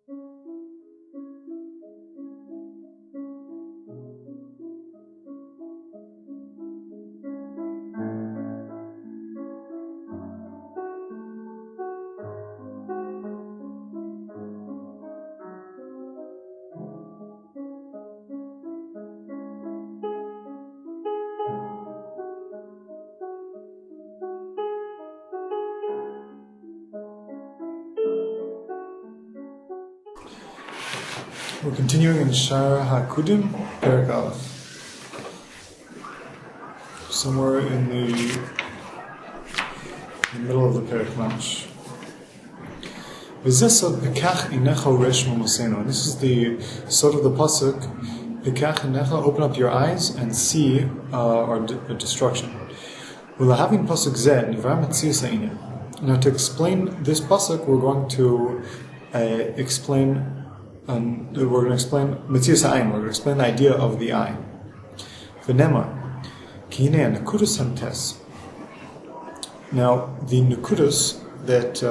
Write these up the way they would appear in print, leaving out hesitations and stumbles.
We're continuing in Shar HaKudim, Perek Aleph. Somewhere in the middle of the Perek Mamash. And this is the sort of the pasuk. Pekach inecha, open up your eyes and see our destruction. Now to explain this pasuk, we're going to explain Metzius Ha'ayin. We're going to explain the idea of the eye. V'nemar ki hinei nekudos hamtes. Now the nekudos that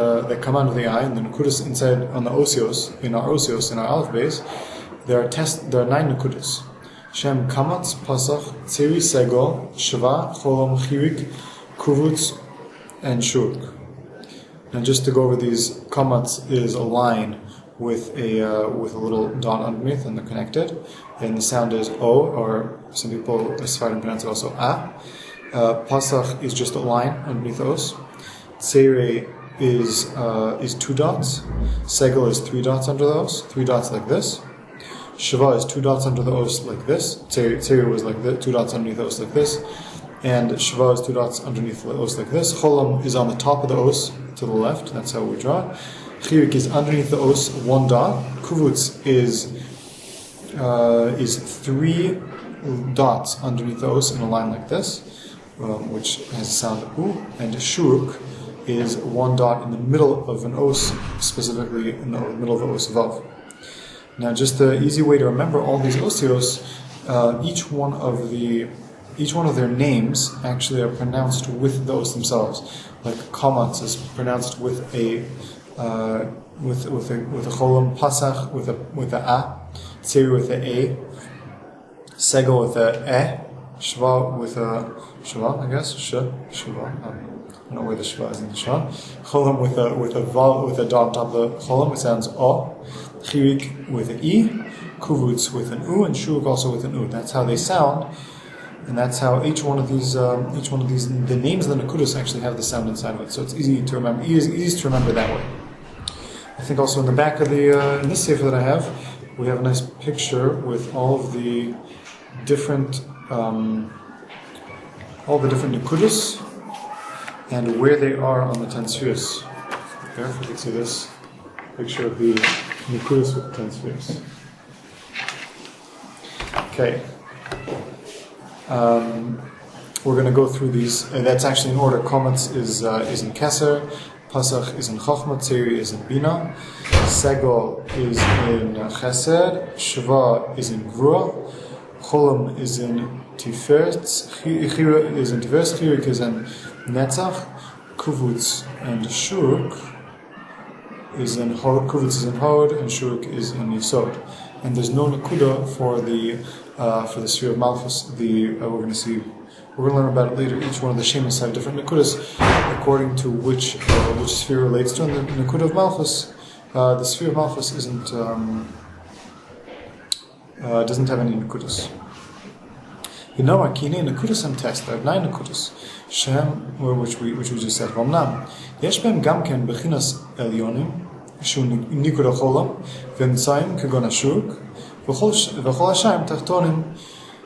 come out of the eye, and the nekudos inside on the osios, in our aleph base, there are 9 nekudos. Shem kamatz, pasach, tziri, segol, shva, cholom, chirik, kuvutz, and shurk. Now just to go over these, kamatz is a line with a little dot underneath, and they're connected, and the sound is o, or some people Sephardim pronounce it also a. Pasach is just a line underneath os. Tzere is 2 dots. Segel is 3 dots under the os, 3 dots like this. Shava is 2 dots under the os like this. Tzere was like 2 dots underneath the os like this, and Shava is 2 dots underneath the os like this. Cholam is on the top of the os to the left. That's how we draw it. Chirik is underneath the os, 1 dot. Kuvutz is 3 dots underneath the os in a line like this, which has the sound u. And shuruk is 1 dot in the middle of an os, specifically in the middle of the os vav. Now, just the easy way to remember all these osios, each one of their names actually are pronounced with the os themselves. Like kamatz is pronounced with a cholam, pasach with a a, tziri with a segel with a shva with a shva, I guess shva. I don't know where the shva is in the shva. Cholam with a vav with a dot on top of the cholam, it sounds o. Chirik with an e, kuvutz with an u, and shuruk also with an u. That's how they sound, and that's how each one of these, the names of the nekudos actually have the sound inside of it. So it's easy to remember that way. I think also in the back of the in this sefer that I have, we have a nice picture with all the different nekudos and where they are on the 10 spheres. There, if you can see this picture of the nekudos with the 10 spheres. Okay. We're going to go through these. That's actually in order. Kometz is in Keser, Pasach is in Chochma, Tzeri is in Bina, Segol is in Chesed, Shva is in Gvura, Cholam is in Tiferet, Chira is in Tiferet, Chirik is in Netzach, Kuvutz and Shuruk is in Hod, Kuvutz is in Hod, and Shuruk is in Yisod. And there's no Nakuda for the sphere of Malchus. We're going to learn about it later. Each one of the Shemas have different Nakudas according to which sphere relates to. And the Nakuda of Malchus, the sphere of Malchus doesn't have any Nakudas. You know, Akine Nakudas and test. There are 9 Nakudas. Shem, which we just said. Vamnam. Yesh beim gamken bechinas elyonim, shu nikuda cholam, v'emtzayim kagon ashuruk, v'chol hashayim tachtonim,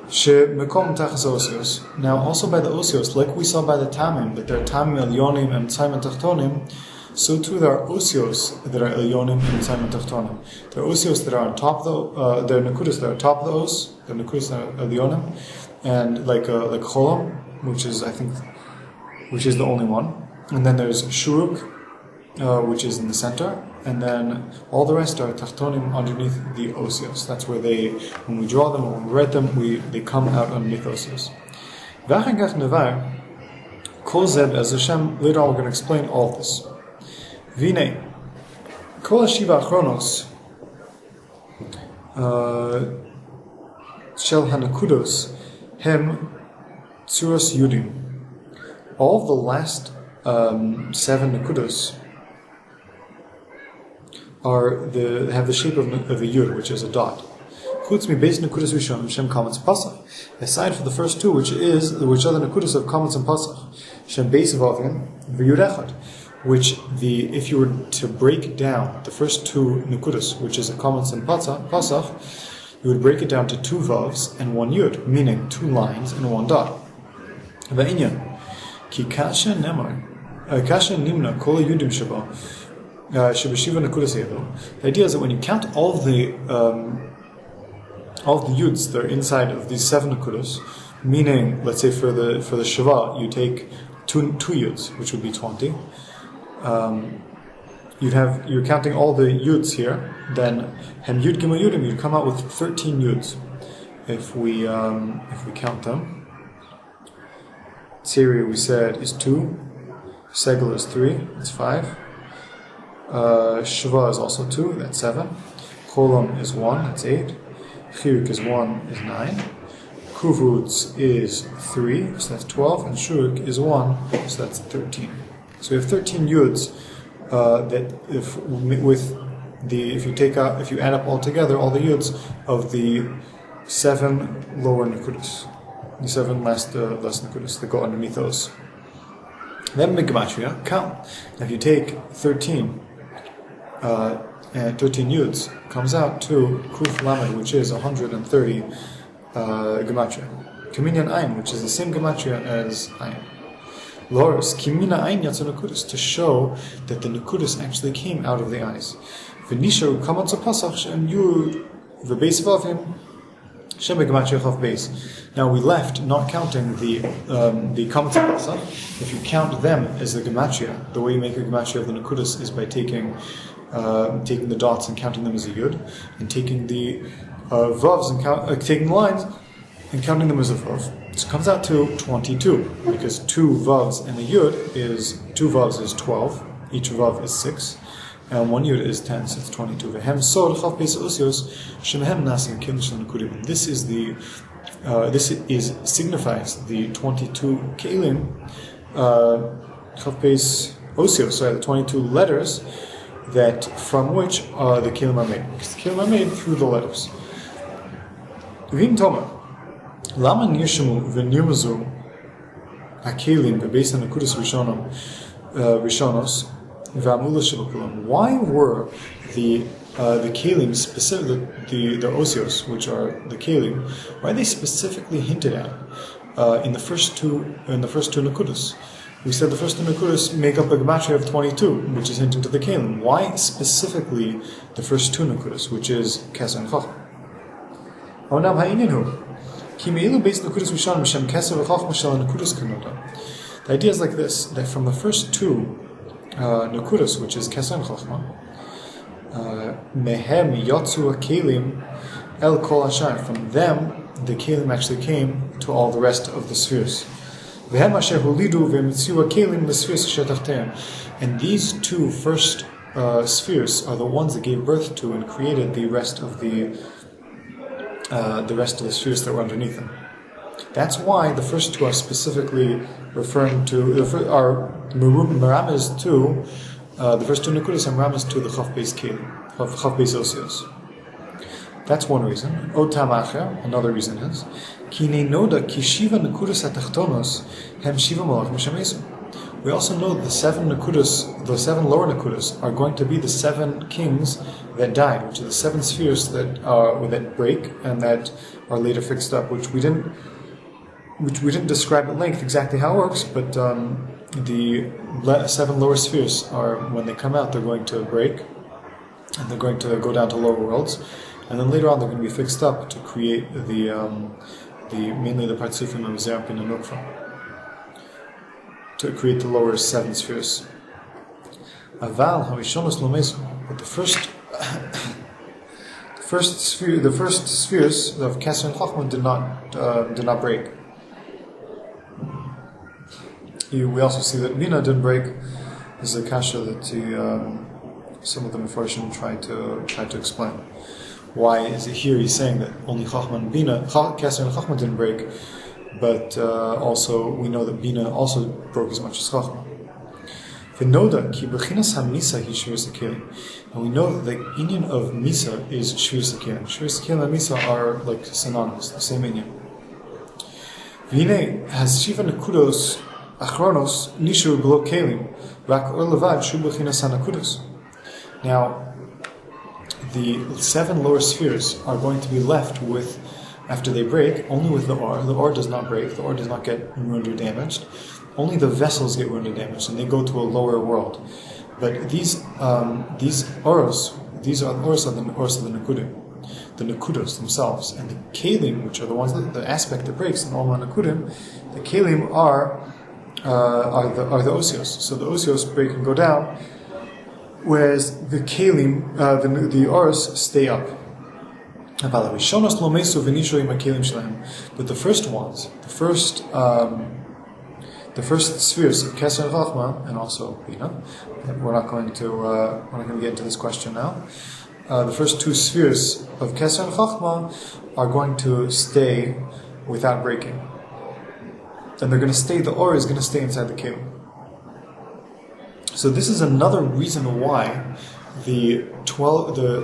shemekom tachas osios. Now, also by the osios, like we saw by the tamim, that there are tamim elyonim, emtzayim and tachtonim, so too there are osios that are elyonim, emtzayim and tachtonim. There are osios that are on top of the, there are nekudas that are on top of the os, there are nekudas that are elyonim, and like cholam, which is the only one. And then there's shuruk, which is in the center, and then all the rest are tachtonim underneath the osios. That's where when we draw them, when we write them, they come out underneath osios. V'achagach nevar, kol zeb as Hashem. Later on, we're going to explain all of this. V'nei, kol hashiva achronos, Shel Hanakudos Hem Tzuros Yudim. All of the last 7 Nakudos have the shape of a yud, which is a dot. Aside from the first 2, which are the Nakudos of Kamatz and Pasach, Shem Beis Vavim v'Yud Echad, which if you were to break down the first 2 Nakudos, which is a Kamatz and Pasach, you would break it down to 2 Vavs and 1 Yud, meaning 2 lines and 1 dot. Va'inyan ki kasha nimna kol yudim shaba shebeshiva nakudas edo. The idea is that when you count all of the yuds that are inside of these 7 nakudas, meaning, let's say for the shava, you take two yuds, which would be 20. You're counting all the yuds here. Then hem yud gimel yudim, you'd come out with 13 yuds. If we count them. Tziri, we said, is 2. Segel is 3, that's 5. Shava is also 2, that's 7. Cholam is 1, that's 8. Chiruk is 1, is 9. Kuvutz is 3, so that's 12. And Shuruk is 1, so that's 13. So we have 13 yuds that if you add up all together all the yuds of the 7 lower nakudas. The 7 last nakudas that go underneath those. Then Gematria, count. Now if you take 13 and 13 yuds, comes out to Kuf Lamed, which is 130 Gematria. Kaminyan Ayin, which is the same Gematria as Ayin. Loris, Kimina Ayin Yatsa Nakudas, to show that the Nakudas actually came out of the eyes. V'nisharu Kamatza Pasach and Yud V'beis Vavim Now we left not counting the Kamatz Pasach. If you count them as the gematria, the way you make a gematria of the Nakudas is by taking the dots and counting them as a yud, and taking the vavs and taking the lines and counting them as a vav. So it comes out to 22, because 2 vavs and a yud is 2 vavs is 12, each vav is 6. And 1 yud is 10, so it's 22. This signifies the 22 kelim, the 22 letters that from which the kelim are made. Because the kelim are made through the letters. Vim Tomer, Lama Nirshamu v'nirmazu hakelim v'beis hanakudas rishonos. Why were the kelim specific, the osios, which are the kelim, why are they specifically hinted at in the first two nakudas? We said the first 2 nakudas make up a gematria of 22, which is hinting to the kelim. Why specifically the first 2 nakudas, which is keser and chachma? The idea is like this: that from the first 2 Nakudas, which is Keser and Chachma, Mehem Yotzu Kelim El Kol Hashar. From them, the Kelim actually came to all the rest of the spheres. Vehem Asher Hulidu Vemitzu Kelim the spheres Asher Tachteim. And these 2 first spheres are the ones that gave birth to and created the rest of the spheres that were underneath them. That's why the first 2 are specifically referring to Merames to the first 2 Nakudas and Merames to the Chav Beis Kelim, Chav Beis Osios. That's one reason. Otam Acher, another reason is Kinei Noda Ki Shiva Nakudas Atachtonos Hem Shiva Malachim Shemesu. We also know the 7 Nakudas, the 7 lower Nakudas, are going to be the 7 kings that died, which are the 7 spheres that break and that are later fixed up, which we didn't describe at length exactly how it works, but the 7 lower spheres are, when they come out, they're going to break, and they're going to go down to lower worlds, and then later on they're going to be fixed up to create mainly the Partsufim of Zerpin and Nukva, to create the lower 7 spheres. Aval Harishonos Lomesu, but the first spheres of Keser and Chachma did not break. We also see that Bina didn't break. This is a kasha that some of the Mefarshim try to explain. Why is it here he's saying that only Chachma and Bina, Keser and Chachma didn't break, but also we know that Bina also broke as much as Chachma. And we know that the inyan of Misa is Shvius HaKelim. Shvius HaKelim and Misa are like synonymous, the same inyan. V'hinei has Shiva Nekudos Achronos Nishu B'lo Kelim Rak Or Levad Shu B'chinas HaNekudos. Now, the 7 lower spheres are going to be left with, after they break, only with the Or. The Or does not break, the Or does not get ruined or damaged. Only the vessels get ruined or damaged, and they go to a lower world. But these Oros, these are the Oros of the Nekudim, the Nekudos themselves, and the Kelim, which are the ones that the aspect that breaks in all Nekudim, the Kelim are the Osios. So the Osios break and go down, whereas the Kelim, the Oros, stay up. But the first ones, the first spheres of Keser and Chachma, and also Bina, we're not going to get into this question now. The first 2 spheres of Keser and Chachma are going to stay without breaking, and they're going to stay. The Or is going to stay inside the Kelim. So this is another reason why the 22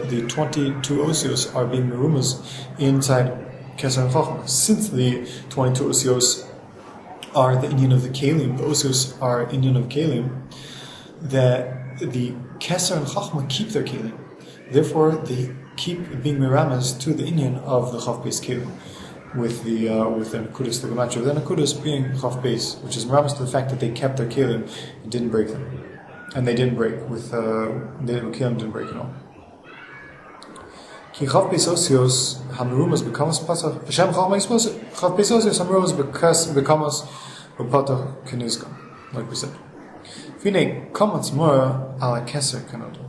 Osios are being merumas inside Keser and Chachma, since the 22 Osios are the inyan of the Kelim, the Osios are inyan of Kelim, that the Keser and Chachma keep their Kelim. Therefore, they keep being miramas to the inyan of the Chav Beis Kelim, with the Nekudos, the Gematria of the Nekudos being Chav Beis, which is miramas to the fact that they kept their Kelim and didn't break them. And they didn't break, the Kelim didn't break at all. Ki Chav Beis Osios Hamrumas becomes Pasach Hashem Chav Beis Osios Hamrumas becomes Upatach Kenizka, like we said. Fine Kamatz Mora ala Keser Kanodo.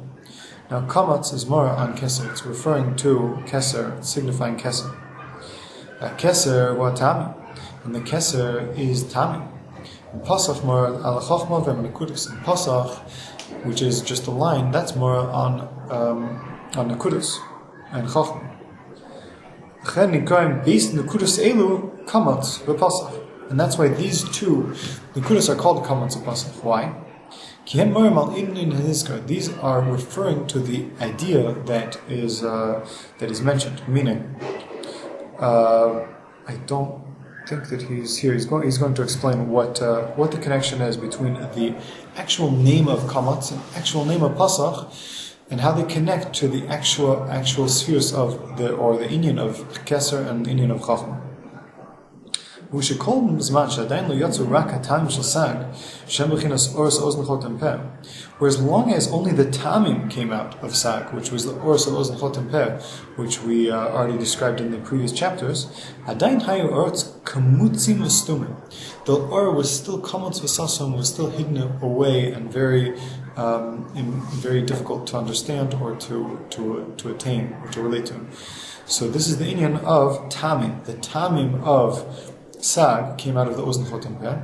Now Kamatz is Mora on Keser. It's referring to Keser, signifying Keser. Keser wa Tami, and the Keser is Tami. And Pasach Mora ala Chachma v'Nekudos. And Pasach, which is just a line, that's Mora on Nekudos and Chachma. Chen Nikaim Beis Nekudos Elu Kamatz v'Pasach. And that's why these 2 Nekudos are called Kamatz v'Pasach. Why? These are referring to the idea that is mentioned. Meaning, I don't think that he's here. He's going to explain what the connection is between the actual name of Kamatz and actual name of Pasach, and how they connect to the actual spheres of the inyan of Keser and the inyan of Chachma. Whereas as long as only the Tamim came out of Sag, which was the Oros of Oz Nechotem Peh, which we already described in the previous chapters, the Or was still Kamutz V'Sasam, was still hidden away and very difficult to understand or to attain or to relate to. So this is the inyan of Tamim. The Tamim of Sag came out of the Oz Nechotem Peh,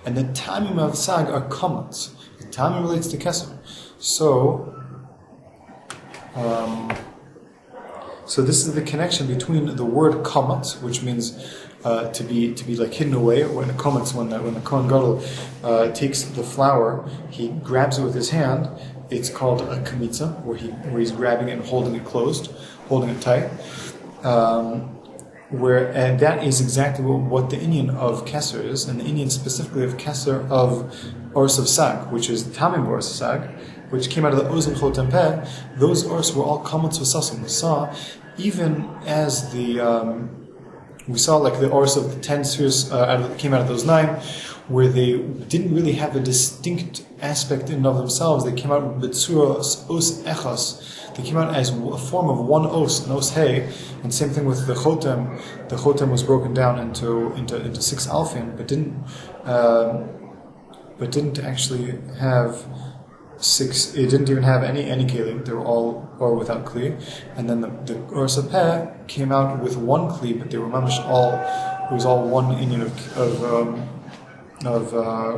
and the Tamim of Sag are Kamatz. The Tamim relates to Keser. So this is the connection between the word Kamatz, which means to be like hidden away. When the Kamatz, when the Kohen Gadol takes the flour, he grabs it with his hand. It's called a kamitza, where he's grabbing it and holding it closed, holding it tight. And that is exactly what the inyan of Keser is, and the inyan specifically of Keser of Oros of Sag, which is Tamim Oros of Sag, which came out of the Oz Nechotem Peh. Those Oros were all Kamatz V'Sasam. We saw, even as we saw like the Oros of the 10 spheres came out of those 9, where they didn't really have a distinct aspect in and of themselves. They came out with B'tzuros Os Echas. They came out as a form of one Os, an Os Hey, and same thing with the Chotem. The Chotem was broken down into 6 Alfin, but didn't actually have 6. It didn't even have any Keli. They were all or without Kli. And then the Oros of Peh came out with 1 Kli, but they were mamish all. It was all one inyan of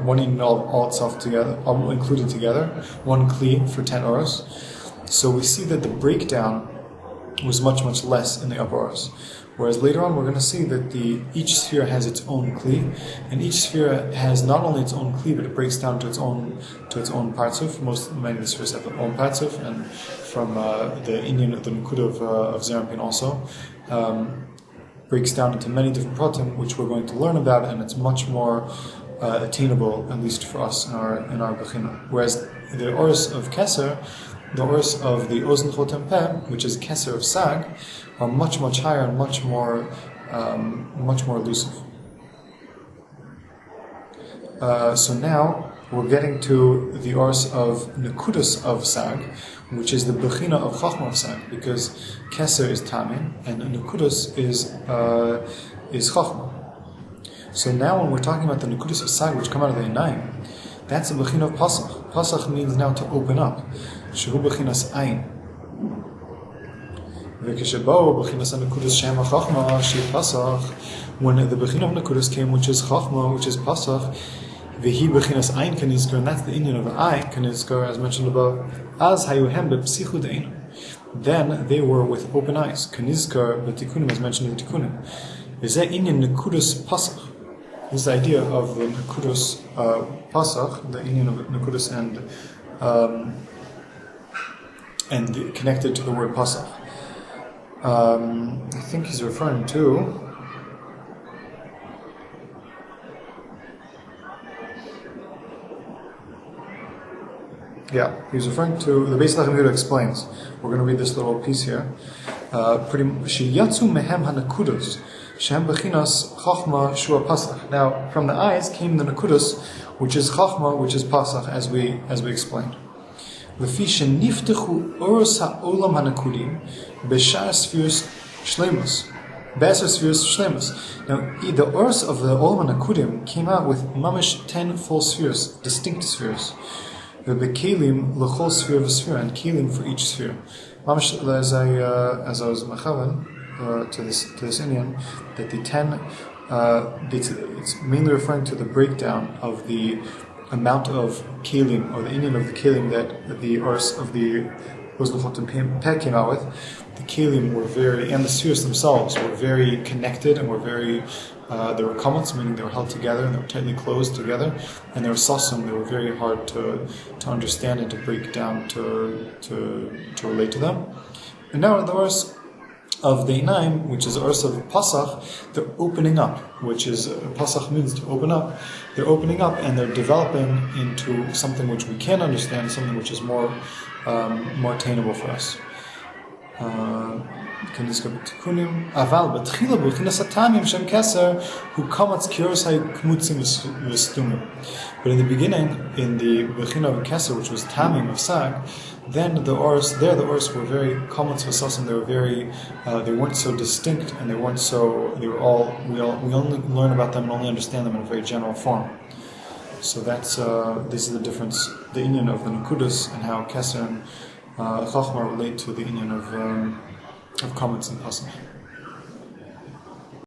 one inyan all itself together, all included together. 1 Kli for 10 Oros. So we see that the breakdown was much, much less in the upper Oros. Whereas later on we're going to see that each sphere has its own kli, and each sphere has not only its own kli, but it breaks down to its own partzuf. Many of the spheres have their own partzuf, and from the Indian of the Nukud of Zerampin also breaks down into many different pratim, which we're going to learn about, and it's much more attainable, at least for us in our bechina. Whereas the Oros of Keser, the Oros of the Ozen Chotem Peh, which is Keser of Sag, are much, much higher and much more elusive. So now we're getting to the Oros of Nekudas of Sag, which is the Bechina of Chachma of Sag, because Keser is Tamim and Nekudas is Chachma. So now when we're talking about the Nekudas of Sag, which come out of the Einayim, that's the Bechina of Pasach. Pasach means now to open up. Shehu Bechinas Ein. When the Bechina of Nekudas came, which is Chachma, which is Pasach, Vehi Bechinas Ein Kanizkar, and that's the Indian of Ein Kanizkar, as mentioned above. Az Hayuhem Bepsichu Deinu. Then they were with open eyes. Kanizkar Betikunim, as mentioned in the Tikunim. V'zeh Indian Nekudas Pasach. This is the idea of the Nekudas Pasach, the Indian of Nekudas, and connected to the word Pasach. I think he's referring to. Yeah, he's referring to the Beis Lachem Yehuda explains. We're going to read this little piece here. Sheyatzu mehem hanakudos shem bechinas chachma shua pasach. Now, from the eyes came the nakudos, which is chachma, which is pasach, as we explained. Lefi sheniftechu oros ha'olam hanakudim b'shar spheres shlemus. B'asar spheres shlemus. Now, the oros of the olam hanakudim came out with mamish 10 full spheres, distinct spheres. The kelim l'chol sphere v'sphere, and kelim for each sphere. Mamish, as I was mechavan to this Indian, that the 10 it's mainly referring to the breakdown of the amount of kelim, or the Indian of the kelim that the Ors of the Ozen Chotem Peh came out with. The kelim were and the spheres themselves were very connected, and were very. They were komets, meaning they were held together and they were tightly closed together, and they were sasum. They were very hard to understand and to break down to relate to them. And now the Ors of the Einayim, which is the Ors of Pasach, they're opening up, which is Pasach means to open up. They're opening up and they're developing into something which we can understand, something which is more attainable for us. But in the beginning, in the Bechina of Keser, which was Tamim of Sag, then the Ors were very komets v'sasim. They were very, they weren't so distinct, and we only learn about them and only understand them in a very general form. So that's this is the difference, the Indian of the Nekudas, and how Keser and Chachma relate to the Indian of komets and Pasach.